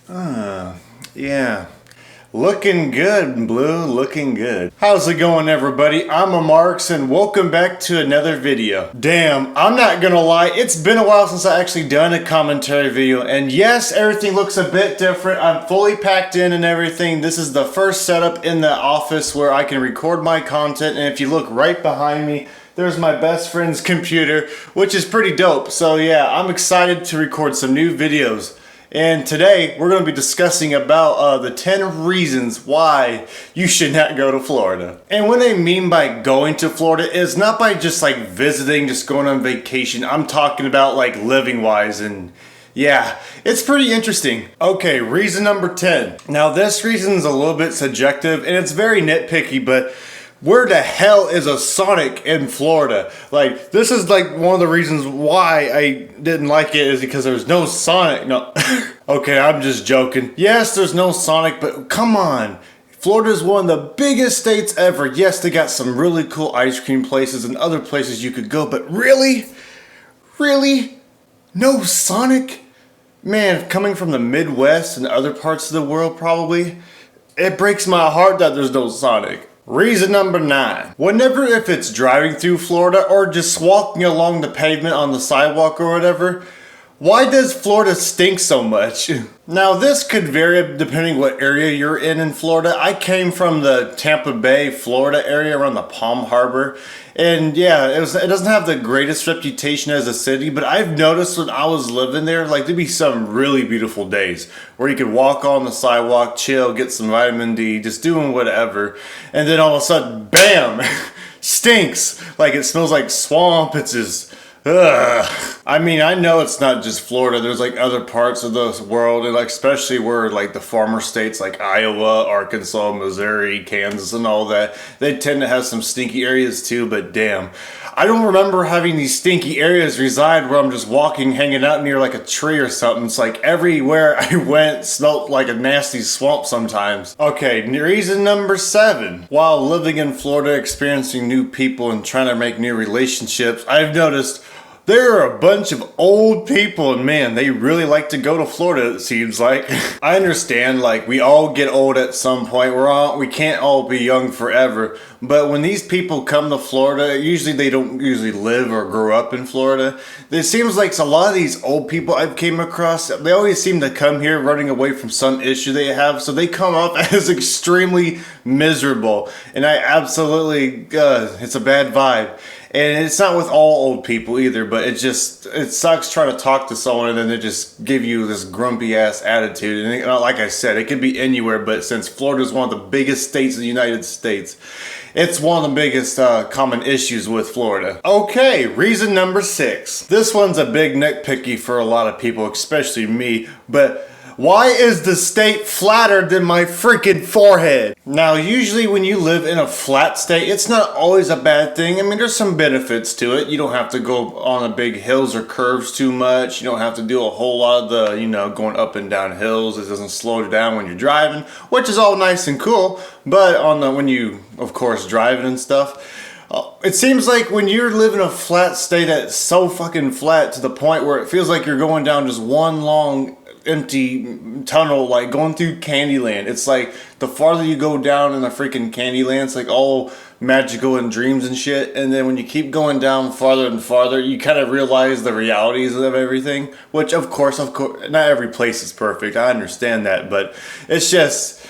Yeah. Looking good, Blue. Looking good. How's it going, everybody? I'm Amaryx, and welcome back to another video. Damn, I'm not gonna lie, it's been a while since I actually done a commentary video, and yes, everything looks a bit different. I'm fully packed in and everything. This is the first setup in the office where I can record my content, and if you look right behind me, there's my best friend's computer, which is pretty dope. So yeah, I'm excited to record some new videos. And today we're going to be discussing about the 10 reasons why you should not go to Florida. And what I mean by going to Florida is not by just like visiting, just going on vacation. I'm talking about like living wise, and yeah, it's pretty interesting. Okay, reason number 10. Now this reason is a little bit subjective and it's very nitpicky, but where the hell is a Sonic in Florida? Like, this is like one of the reasons why I didn't like it, is because there's no Sonic. No, okay, I'm just joking. Yes, there's no Sonic, but come on. Florida is one of the biggest states ever. Yes, they got some really cool ice cream places and other places you could go, but really? Really? No Sonic? Man, coming from the Midwest and other parts of the world probably, it breaks my heart that there's no Sonic. Reason number 9. Whenever if it's driving through Florida or just walking along the pavement on the sidewalk or whatever, why does Florida stink so much? Now this could vary depending what area you're in Florida. I came from the Tampa Bay, Florida area around the Palm Harbor. And yeah, it doesn't have the greatest reputation as a city, but I've noticed when I was living there, like there'd be some really beautiful days where you could walk on the sidewalk, chill, get some vitamin D, just doing whatever. And then all of a sudden, bam, stinks. Like it smells like swamp. It's just, ugh. I mean, I know it's not just Florida. There's like other parts of the world, and like especially where like the farmer states like Iowa, Arkansas, Missouri, Kansas, and all that, they tend to have some stinky areas too. But damn, I don't remember having these stinky areas reside where I'm just walking, hanging out near like a tree or something. It's like everywhere I went smelled like a nasty swamp sometimes. Okay, reason number 7. While living in Florida, experiencing new people and trying to make new relationships, I've noticed there are a bunch of old people, and man, they really like to go to Florida, it seems like. I understand, like, we all get old at some point. We can't all be young forever. But when these people come to Florida, usually they don't usually live or grow up in Florida. It seems like a lot of these old people I've came across, they always seem to come here running away from some issue they have. So they come up as extremely miserable. And I absolutely, it's a bad vibe. And it's not with all old people either, but it sucks trying to talk to someone and then they just give you this grumpy ass attitude. And like I said, it could be anywhere, but since Florida is one of the biggest states in the United States, it's one of the biggest common issues with Florida. Okay, reason number 6. This one's a big nitpicky for a lot of people, especially me, but why is the state flatter than my freaking forehead? Now, usually when you live in a flat state, it's not always a bad thing. I mean, there's some benefits to it. You don't have to go on the big hills or curves too much. You don't have to do a whole lot of the, going up and down hills. It doesn't slow you down when you're driving, which is all nice and cool. But when you, of course, driving and stuff, it seems like when you're living a flat state that's so fucking flat to the point where it feels like you're going down just one long empty tunnel, like going through Candyland. It's like the farther you go down in the freaking Candyland, it's like all magical and dreams and shit. And then when you keep going down farther and farther, you kind of realize the realities of everything. Which of course, not every place is perfect. I understand that, but it's just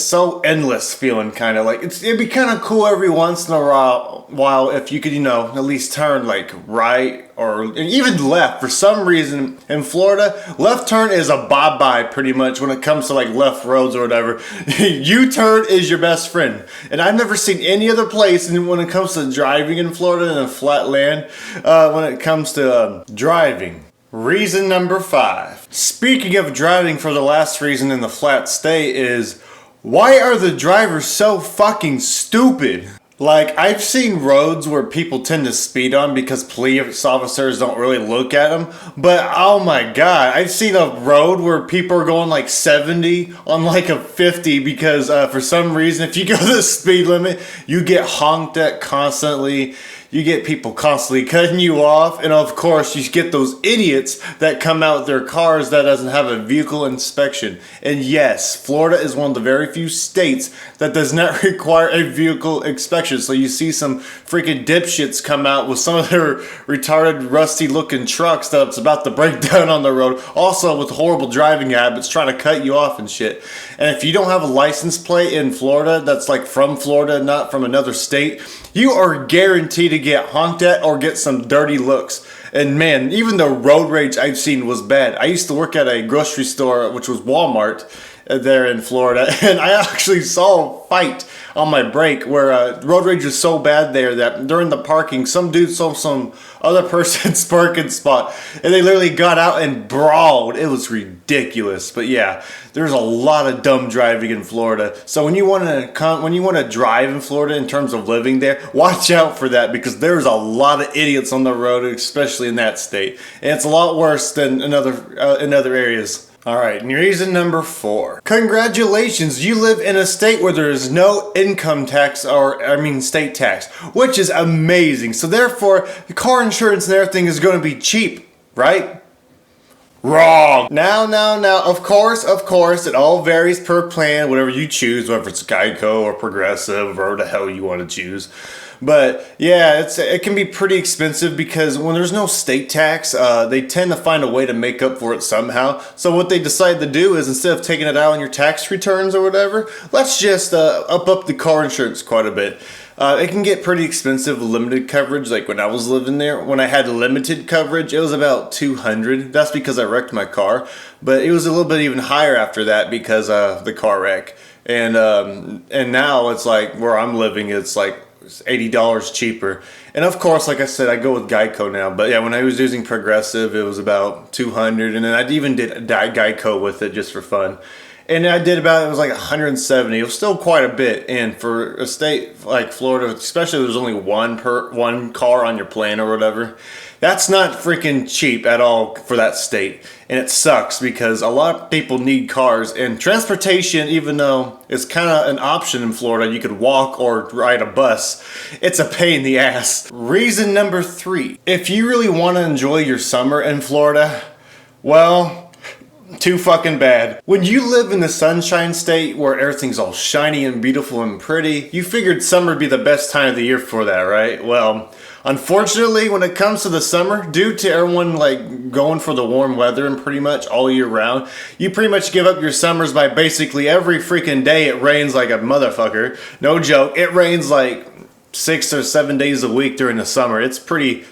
so endless feeling, kind of like it'd be kind of cool every once in a while if you could, at least turn like right or even left. For some reason in Florida, left turn is a bye-bye pretty much when it comes to like left roads or whatever. U-turn is your best friend. And I've never seen any other place, and when it comes to driving in Florida in a flat land, when it comes to driving. Reason number 5. Speaking of driving, for the last reason in the flat state is, why are the drivers so fucking stupid? Like, I've seen roads where people tend to speed on because police officers don't really look at them. But, oh my god, I've seen a road where people are going like 70 on like a 50 because for some reason, if you go the speed limit, you get honked at constantly. you get people constantly cutting you off, and of course you get those idiots that come out with their cars that doesn't have a vehicle inspection. And yes, Florida is one of the very few states that does not require a vehicle inspection. So you see some freaking dipshits come out with some of their retarded, rusty looking trucks that's about to break down on the road, also with horrible driving habits, trying to cut you off and shit. And if you don't have a license plate in Florida that's like from Florida, not from another state, you are guaranteed to get honked at or get some dirty looks. And man, even the road rage I've seen was bad. I used to work at a grocery store, which was Walmart, there in Florida, and I actually saw a fight on my break where road rage was so bad there that during the parking, some dude saw some other person's parking spot, and they literally got out and brawled. It was ridiculous. But yeah, there's a lot of dumb driving in Florida. So when you want to drive in Florida in terms of living there, watch out for that, because there's a lot of idiots on the road, especially in that state, and it's a lot worse than in other areas. Alright, reason number 4. Congratulations, you live in a state where there is no income tax, state tax, which is amazing. So therefore, car insurance and everything is going to be cheap, right? Wrong! Now, of course, it all varies per plan, whatever you choose, whether it's Geico or Progressive or the hell you want to choose. But yeah, it can be pretty expensive because when there's no state tax, they tend to find a way to make up for it somehow. So what they decide to do is, instead of taking it out on your tax returns or whatever, let's just up the car insurance quite a bit. It can get pretty expensive with limited coverage. Like when I was living there, when I had limited coverage, it was about $200. That's because I wrecked my car. But it was a little bit even higher after that because of the car wreck. And now it's like where I'm living, it's like $80 cheaper. And of course, like I said, I go with Geico now. But yeah, when I was using Progressive, it was about $200. And then I even did Geico with it just for fun. And I did about, it was like $170. It was still quite a bit. And for a state like Florida, especially if there's only one car on your plan or whatever, that's not freaking cheap at all for that state. And it sucks because a lot of people need cars. And transportation, even though it's kind of an option in Florida, you could walk or ride a bus, it's a pain in the ass. Reason number 3. If you really want to enjoy your summer in Florida, well, too fucking bad. When you live in the Sunshine State where everything's all shiny and beautiful and pretty, you figured summer would be the best time of the year for that, right? Well, unfortunately, when it comes to the summer, due to everyone like going for the warm weather and pretty much all year round, you pretty much give up your summers by basically every freaking day it rains like a motherfucker. No joke, it rains like 6 or 7 days a week during the summer. It's pretty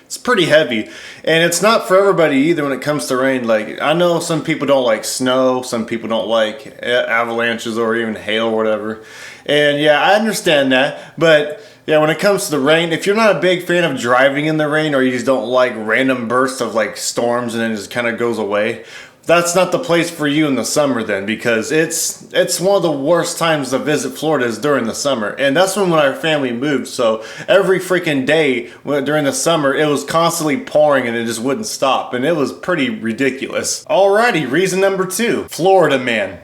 heavy, and it's not for everybody either when it comes to rain. Like, I know some people don't like snow, some people don't like avalanches or even hail or whatever, and yeah, I understand that. But yeah, when it comes to the rain, if you're not a big fan of driving in the rain, or you just don't like random bursts of like storms and then it just kind of goes away, that's not the place for you in the summer then, because it's one of the worst times to visit Florida is during the summer. And that's when our family moved, so every freaking day during the summer it was constantly pouring and it just wouldn't stop, and it was pretty ridiculous. Alrighty, reason number 2. Florida man.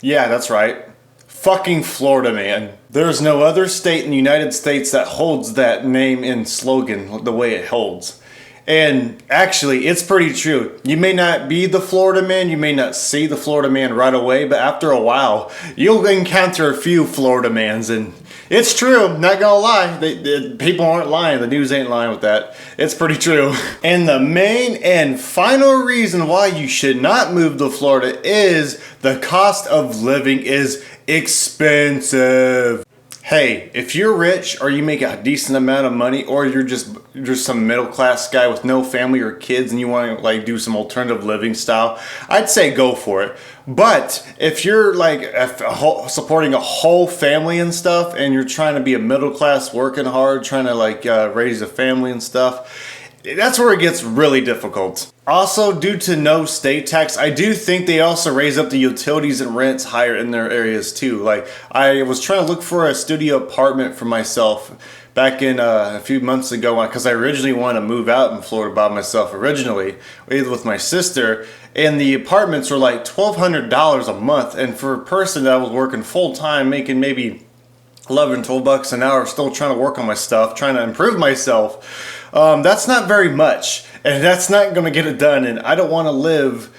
Yeah, that's right. Fucking Florida man. There's no other state in the United States that holds that name and slogan the way it holds. And actually, it's pretty true. You may not be the Florida man, you may not see the Florida man right away, but after a while, you'll encounter a few Florida mans, and it's true, not gonna lie. People aren't lying, the news ain't lying with that. It's pretty true. And the main and final reason why you should not move to Florida is the cost of living is expensive. Hey, if you're rich or you make a decent amount of money, or you're just some middle class guy with no family or kids and you want to like do some alternative living style, I'd say go for it. But if you're like supporting a whole family and stuff, and you're trying to be a middle class, working hard, trying to like raise a family and stuff, that's where it gets really difficult. Also, due to no state tax, I do think they also raise up the utilities and rents higher in their areas too. Like, I was trying to look for a studio apartment for myself back in a few months ago, because I originally wanted to move out in Florida by myself originally, with my sister, and the apartments were like $1,200 a month, and for a person that was working full time, making maybe 11, 12 bucks an hour, still trying to work on my stuff, trying to improve myself. That's not very much, and that's not going to get it done. And I don't want to live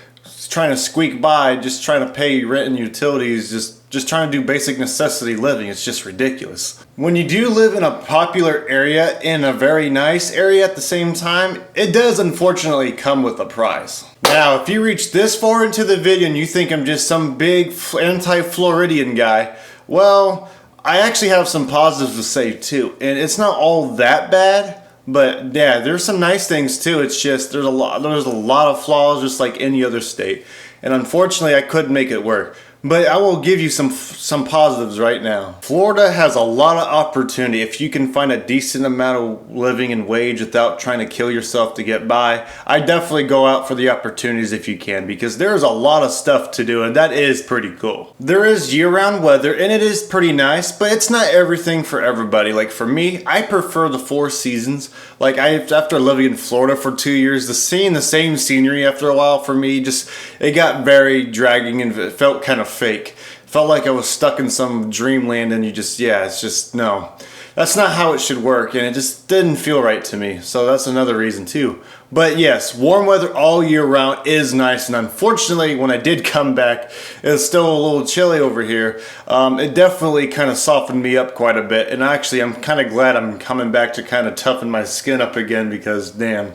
trying to squeak by, just trying to pay rent and utilities, just trying to do basic necessity living. It's just ridiculous. When you do live in a popular area, in a very nice area at the same time, it does unfortunately come with a price. Now, if you reach this far into the video and you think I'm just some big anti-Floridian guy, well, I actually have some positives to say too. And it's not all that bad. But yeah, there's some nice things too. It's just there's a lot of flaws, just like any other state, and unfortunately I couldn't make it work. But I will give you some positives right now. Florida has a lot of opportunity if you can find a decent amount of living and wage without trying to kill yourself to get by. I definitely go out for the opportunities if you can, because there's a lot of stuff to do, and that is pretty cool. There is year-round weather, and it is pretty nice, but it's not everything for everybody. Like for me, I prefer the 4 seasons. Like after living in Florida for 2 years, seeing the same scenery after a while for me, it got very dragging and it felt kind of fake. Felt like I was stuck in some dreamland, and it's just no. That's not how it should work, and it just didn't feel right to me. So that's another reason too. But yes, warm weather all year round is nice, and unfortunately when I did come back, it's still a little chilly over here. It definitely kind of softened me up quite a bit, and actually I'm kind of glad I'm coming back to kind of toughen my skin up again, because damn,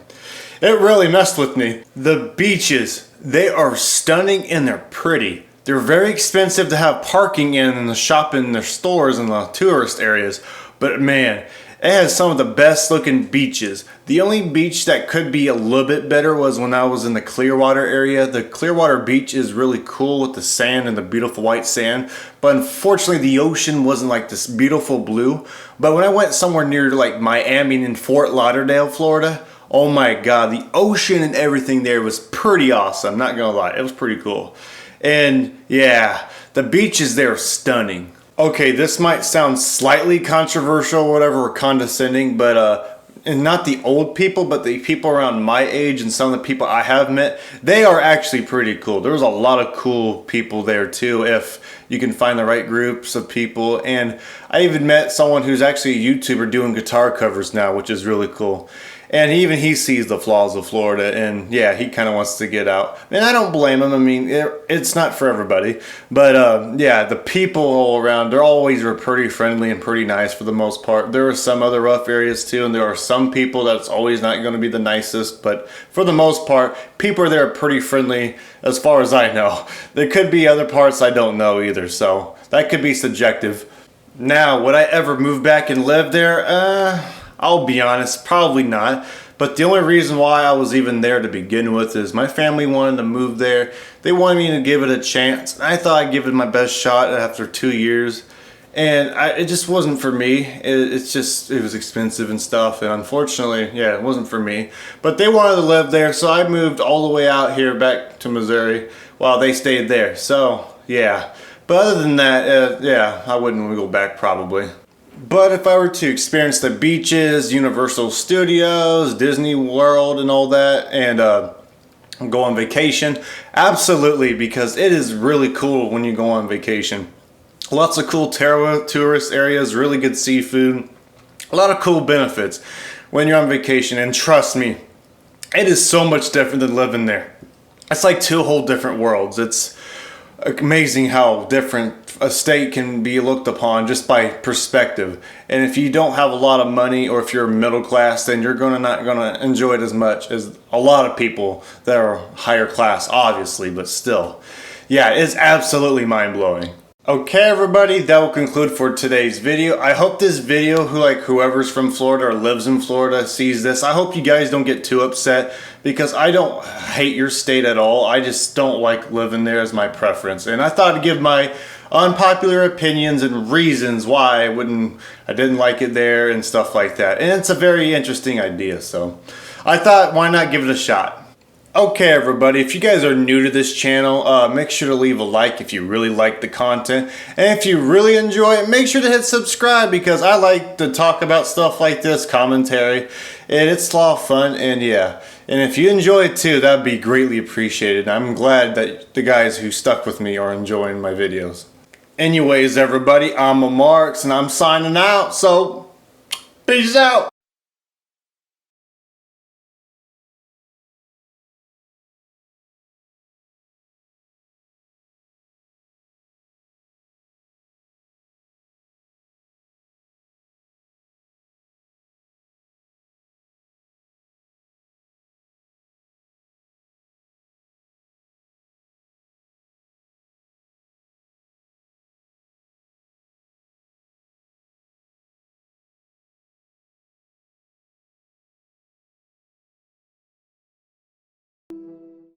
it really messed with me. The beaches, they are stunning and they're pretty. They're very expensive to have parking in the shop in their stores in the tourist areas, but man, it has some of the best looking beaches. The only beach that could be a little bit better was when I was in the Clearwater area. The Clearwater beach is really cool with the sand and the beautiful white sand, but unfortunately the ocean wasn't like this beautiful blue. But when I went somewhere near like Miami and Fort Lauderdale, Florida, oh my god, the ocean and everything there was pretty awesome, not gonna lie, it was pretty cool. And yeah, the beaches there are stunning. Okay, this might sound slightly controversial, whatever, or condescending, but and not the old people, but the people around my age and some of the people I have met, they are actually pretty cool. There's a lot of cool people there too, if you can find the right groups of people. And I even met someone who's actually a YouTuber doing guitar covers now, which is really cool. And even he sees the flaws of Florida, and yeah, he kind of wants to get out. And I don't blame him. I mean, it's not for everybody. But yeah, the people all around, they're always pretty friendly and pretty nice for the most part. There are some other rough areas too, and there are some people that's always not going to be the nicest. But for the most part, people are there pretty friendly as far as I know. There could be other parts I don't know either, so that could be subjective. Now, would I ever move back and live there? I'll be honest, probably not. But the only reason why I was even there to begin with is my family wanted to move there. They wanted me to give it a chance. I thought I'd give it my best shot after 2 years. And it just wasn't for me. It was expensive and stuff. And unfortunately, yeah, it wasn't for me. But they wanted to live there, so I moved all the way out here back to Missouri while they stayed there. So, yeah. But other than that, yeah, I wouldn't go back probably. But if I were to experience the beaches, Universal Studios, Disney World and all that, and go on vacation, absolutely, because it is really cool when you go on vacation. Lots of cool tourist areas, really good seafood, a lot of cool benefits when you're on vacation. And trust me, it is so much different than living there. It's like 2 whole different worlds. It's amazing how different a state can be looked upon just by perspective. And if you don't have a lot of money, or if you're middle class, then you're not gonna enjoy it as much as a lot of people that are higher class, obviously, but still. Yeah, it's absolutely mind-blowing. Okay everybody, that will conclude for today's video. I hope this video, whoever's from Florida or lives in Florida sees this. I hope you guys don't get too upset, because I don't hate your state at all. I just don't like living there as my preference. And I thought I'd give my unpopular opinions and reasons why I didn't like it there and stuff like that. And it's a very interesting idea, so I thought, why not give it a shot? Okay everybody, if you guys are new to this channel, make sure to leave a like if you really like the content. And if you really enjoy it, make sure to hit subscribe, because I like to talk about stuff like this, commentary, and it's a lot of fun. And yeah, and if you enjoy it too, that'd be greatly appreciated. I'm glad that the guys who stuck with me are enjoying my videos. Anyways, everybody, I'm Amaryx and I'm signing out, so peace out.